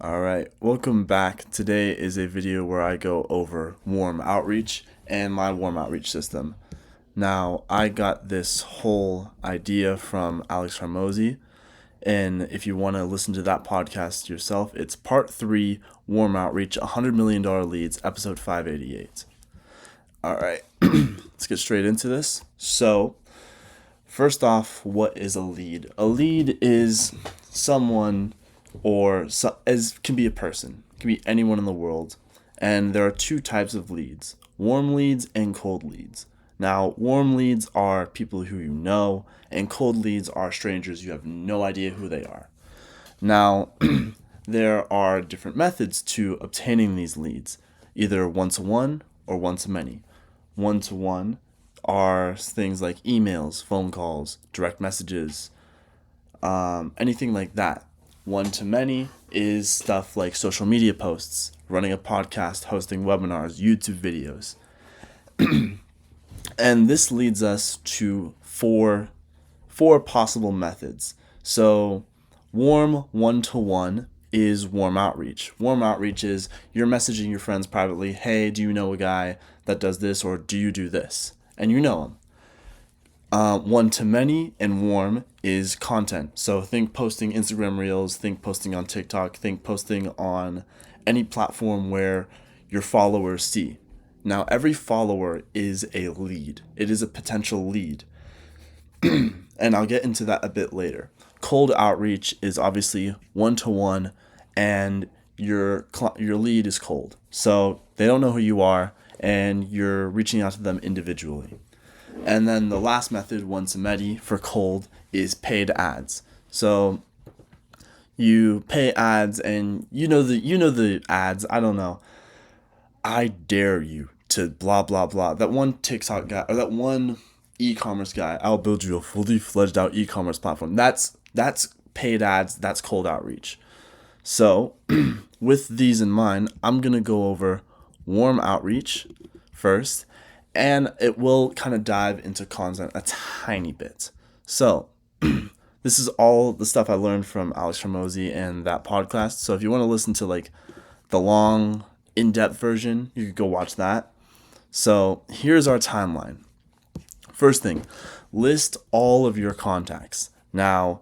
Alright, welcome back. Today is a video where I go over warm outreach and my warm outreach system. Now, I got this whole idea from Alex Hormozi, and if you want to listen to that podcast yourself, it's part 3 warm outreach $100 million leads, episode 588. Alright, let's get straight into this. So, first off, what is a lead? A lead is someone as can be a person, it can be anyone in the world, and there are two types of leads: warm leads and cold leads. Now, warm leads are people who you know, and cold leads are strangers you have no idea who they are. Now, there are different methods to obtaining these leads, either one-to-one or one-to-many. One-to-one are things like emails, phone calls, direct messages, anything like that. One-to-many is stuff like social media posts, running a podcast, hosting webinars, YouTube videos. And this leads us to four possible methods. So warm one-to-one is warm outreach. Warm outreach is you're messaging your friends privately, hey, do you know a guy that does this, or do you do this? And you know him. One-to-many and warm is content. So think posting Instagram Reels, think posting on TikTok, think posting on any platform where your followers see. Now, every follower is a lead. It is a potential lead. And I'll get into that a bit later. Cold outreach is obviously one-to-one, and your lead is cold. So they don't know who you are, and you're reaching out to them individually. And then the last method, one-to-many, for cold is paid ads. So you pay ads, and you know the ads. I don't know. I dare you to blah blah blah. That one TikTok guy, or that one e-commerce guy. I'll build you a fully fledged out e-commerce platform. That's paid ads. That's cold outreach. So with these in mind, I'm gonna go over warm outreach first, and it will kind of dive into content a tiny bit. So this is all the stuff I learned from Alex Hormozi and that podcast. So if you want to listen to like the long, in-depth version, you could go watch that. So here's our timeline. First thing, list all of your contacts. Now,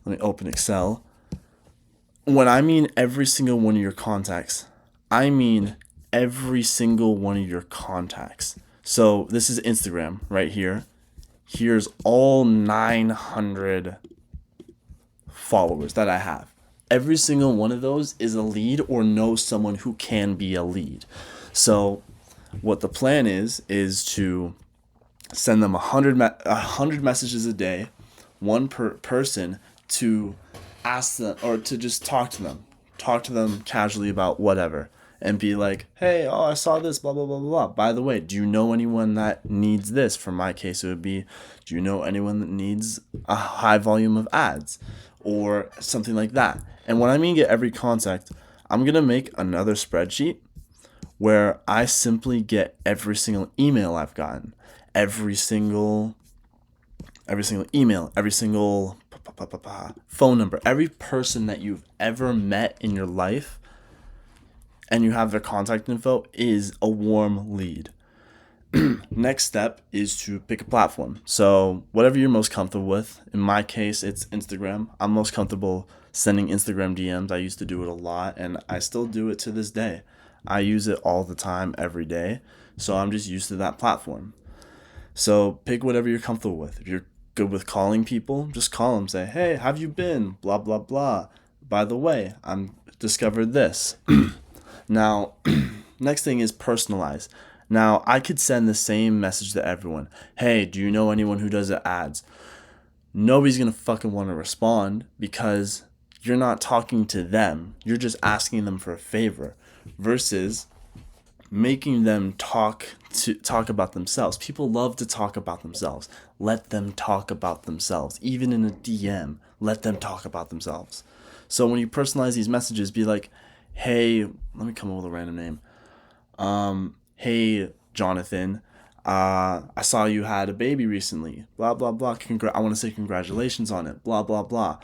let me open Excel. When I mean every single one of your contacts, I mean every single one of your contacts. So this is Instagram right here. Here's all 900 followers that I have. Every single one of those is a lead or knows someone who can be a lead. So what the plan is to send them 100 messages a day, one per person, to ask them, or to just talk to them casually about whatever, and be like, hey, I saw this, blah, blah, blah, blah. By the way, do you know anyone that needs this? For my case, it would be, do you know anyone that needs a high volume of ads, or something like that? And when I mean get every contact, I'm going to make another spreadsheet where I simply get every single email I've gotten, every single email, every single phone number, every person that you've ever met in your life, and you have their contact info, is a warm lead. Next step is to pick a platform. So whatever you're most comfortable with. In my case, it's Instagram. I'm most comfortable sending Instagram DMs. I used to do it a lot, and I still do it to this day. I use it all the time, every day. So I'm just used to that platform. So pick whatever you're comfortable with. If you're good with calling people, just call them. Say, hey, how have you been? Blah, blah, blah. By the way, I'm discovered this. Now, next thing is personalize. Now, I could send the same message to everyone. Hey, do you know anyone who does ads? Nobody's going to fucking want to respond, because you're not talking to them. You're just asking them for a favor, versus making them talk about themselves. People love to talk about themselves. Let them talk about themselves. Even in a DM, let them talk about themselves. So when you personalize these messages, be like, hey, let me come up with a random name. Hey, Jonathan, I saw you had a baby recently. Blah, blah, blah. I want to say congratulations on it. Blah, blah, blah.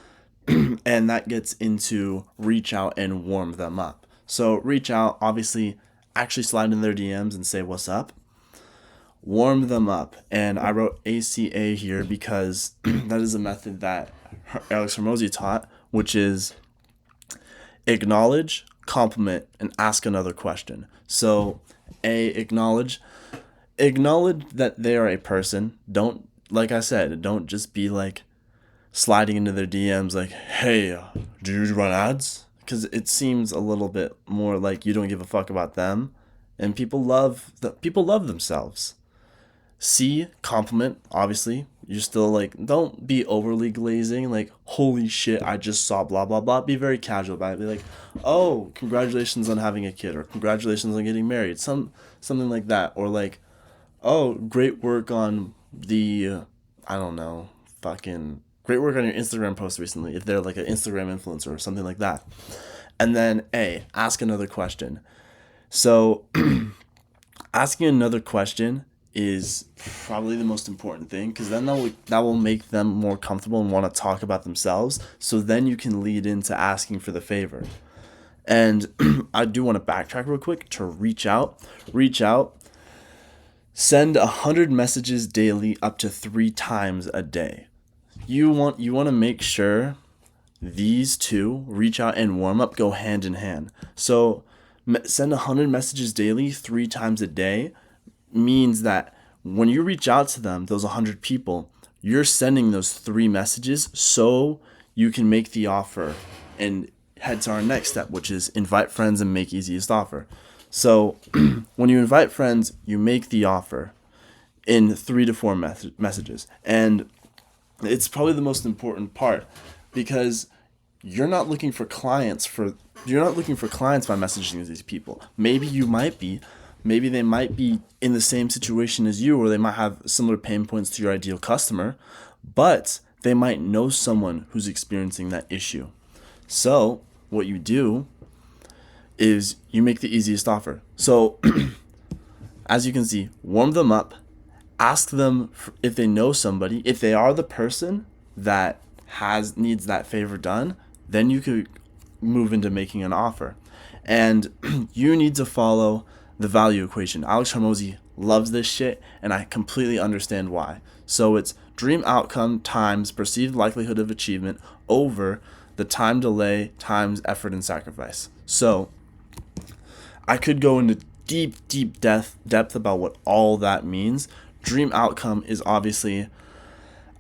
And that gets into reach out and warm them up. So reach out, obviously, actually slide in their DMs and say what's up. Warm them up. And I wrote ACA here because that is a method that Alex Hormozi taught, which is acknowledge, compliment, and ask another question. So acknowledge that they are a person. Don't, like I said, don't just be like sliding into their DMs like, hey, do you run ads? Because it seems a little bit more like you don't give a fuck about them, and people love themselves. C, compliment, obviously. You're still like, don't be overly glazing, like, holy shit, I just saw blah, blah, blah. Be very casual about it. Be like, oh, congratulations on having a kid, or congratulations on getting married. Something like that. Or like, oh, great work on the, I don't know, fucking, great work on your Instagram post recently, if they're like an Instagram influencer or something like that. And then A, ask another question. So, asking another question is probably the most important thing, because then that will make them more comfortable and want to talk about themselves. So then you can lead into asking for the favor. And I do want to backtrack real quick to reach out. Send 100 messages daily up to 3 times a day. You want to make sure these two, reach out and warm up, go hand in hand. So send 100 messages daily 3 times a day means that when you reach out to them, those 100 people, you're sending those 3 messages so you can make the offer and head to our next step, which is invite friends and make easiest offer. So when you invite friends, you make the offer in 3 to 4 messages. And it's probably the most important part, because you're not looking for clients by messaging these people. Maybe you might be. Maybe they might be in the same situation as you, or they might have similar pain points to your ideal customer, but they might know someone who's experiencing that issue. So what you do is you make the easiest offer. So as you can see, warm them up, ask them if they know somebody. If they are the person that needs that favor done, then you could move into making an offer. And you need to follow the value equation. Alex Hormozi loves this shit, and I completely understand why. So it's dream outcome times perceived likelihood of achievement over the time delay times effort and sacrifice. So I could go into deep depth about what all that means. Dream outcome is obviously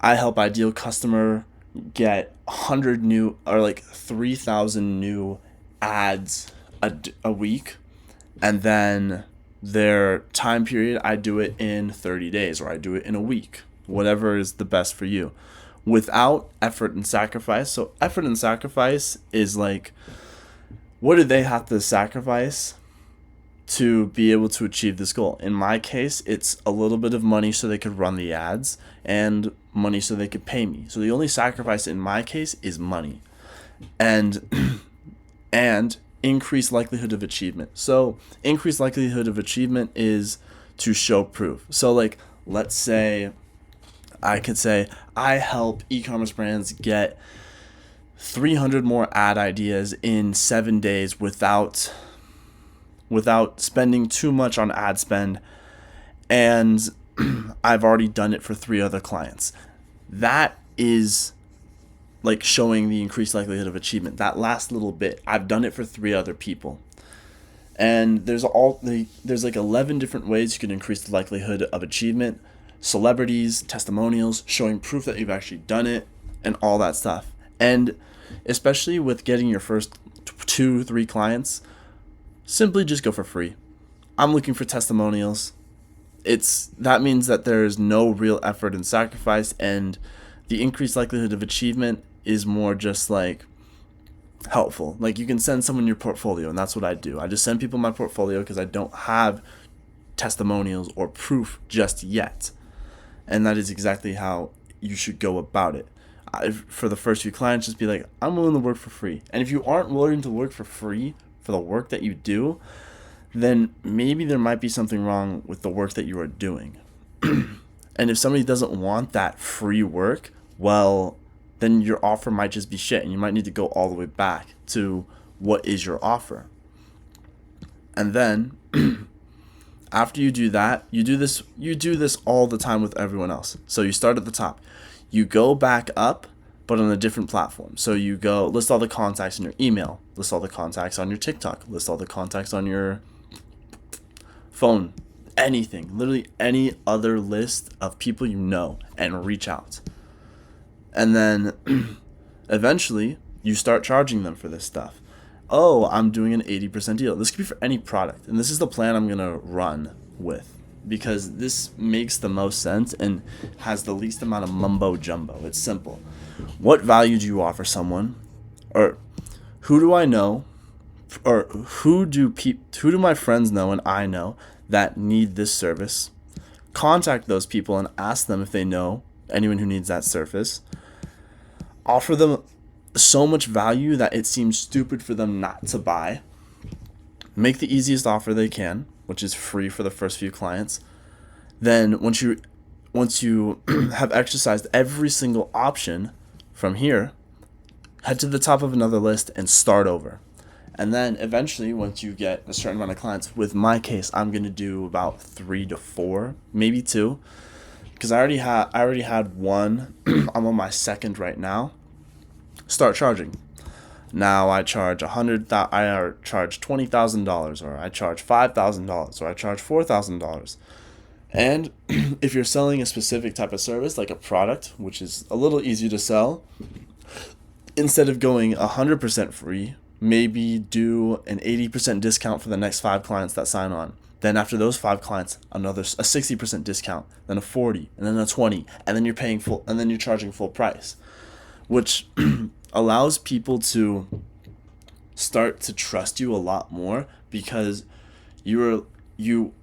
I help ideal customer get 100 new, or like 3,000 new ads a week, and then their time period, I do it in 30 days, or I do it in a week, whatever is the best for you, without effort and sacrifice. So effort and sacrifice is like, what do they have to sacrifice to be able to achieve this goal? In my case, it's a little bit of money so they could run the ads, and money so they could pay me. So the only sacrifice in my case is money, and increased likelihood of achievement. So increased likelihood of achievement is to show proof. So like, let's say I could say I help e-commerce brands get 300 more ad ideas in 7 days without spending too much on ad spend, and I've already done it for 3 other clients. That is like showing the increased likelihood of achievement. That last little bit, I've done it for 3 other people. And there's like 11 different ways you can increase the likelihood of achievement: celebrities, testimonials, showing proof that you've actually done it, and all that stuff. And especially with getting your first 2-3 clients, simply just go for free. I'm looking for testimonials. That means that there is no real effort and sacrifice, and the increased likelihood of achievement is more just like helpful. Like, you can send someone your portfolio, and that's what I do. I just send people my portfolio because I don't have testimonials or proof just yet. And that is exactly how you should go about it. For the first few clients, just be like, I'm willing to work for free. And if you aren't willing to work for free for the work that you do, then maybe there might be something wrong with the work that you are doing. And if somebody doesn't want that free work, well, then your offer might just be shit, and you might need to go all the way back to what is your offer. And then after you do that, you do this all the time with everyone else. So you start at the top. You go back up, but on a different platform. So you go list all the contacts in your email, list all the contacts on your TikTok, list all the contacts on your phone, anything, literally any other list of people you know, and reach out. And then eventually you start charging them for this stuff. Oh, I'm doing an 80% deal. This could be for any product. And this is the plan I'm going to run with, because this makes the most sense and has the least amount of mumbo jumbo. It's simple. What value do you offer someone? Or who do I know? Or who do my friends know and I know that need this service? Contact those people and ask them if they know anyone who needs that service. Offer them so much value that it seems stupid for them not to buy. Make the easiest offer they can, which is free for the first few clients. Then once you have exercised every single option from here, head to the top of another list and start over. And then eventually, once you get a certain amount of clients, with my case, I'm going to do about 3 to 4, maybe 2, because I already had one. I'm on my second right now. Start charging. Now I charge I charge $20,000, or I charge $5,000, or I charge $4,000. And if you're selling a specific type of service, like a product, which is a little easy to sell, instead of going 100% free, maybe do an 80% discount for the next 5 clients that sign on. Then after those 5 clients, a 60% discount, then a 40, and then a 20, and then you're paying full, and then you're charging full price, which allows people to start to trust you a lot more, because you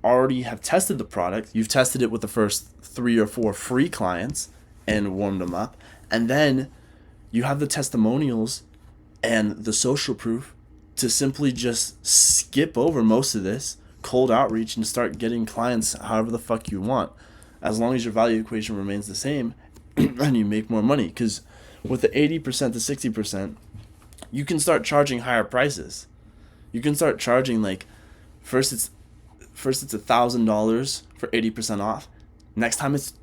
already have tested the product. You've tested it with the first 3 or 4 free clients and warmed them up, and then you have the testimonials and the social proof to simply just skip over most of this cold outreach and start getting clients however the fuck you want, as long as your value equation remains the same and you make more money. Because with the 80% to 60%, you can start charging higher prices. You can start charging, like, first it's $1,000 for 80% off. Next time it's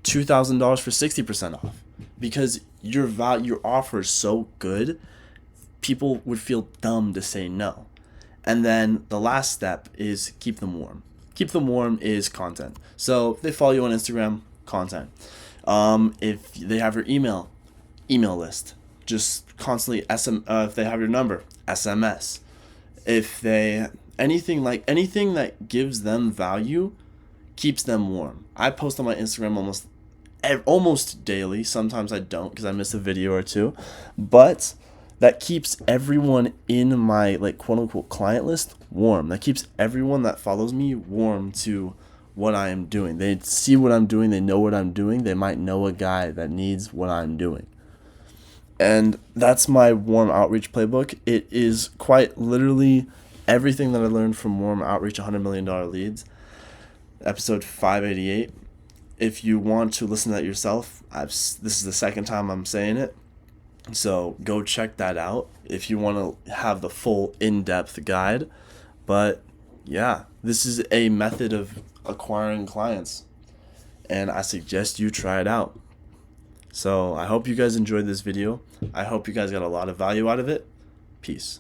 $2,000 for 60% off, because your offer is so good, people would feel dumb to say no. And then the last step is keep them warm. Keep them warm is content. So if they follow you on Instagram, content. If they have your email list, just constantly if they have your number, SMS. If they anything that gives them value keeps them warm. I post on my Instagram almost daily. Sometimes I don't because I miss a video or two, but that keeps everyone in my, like, quote unquote client list warm. That keeps everyone that follows me warm to what I am doing. They see what I'm doing, they know what I'm doing, they might know a guy that needs what I'm doing. And that's my warm outreach playbook. It is quite literally everything that I learned from Warm Outreach $100 Million Leads, episode 588. If you want to listen to that yourself, this is the second time I'm saying it, so go check that out if you want to have the full in-depth guide. But yeah, this is a method of acquiring clients, and I suggest you try it out. So I hope you guys enjoyed this video. I hope you guys got a lot of value out of it. Peace.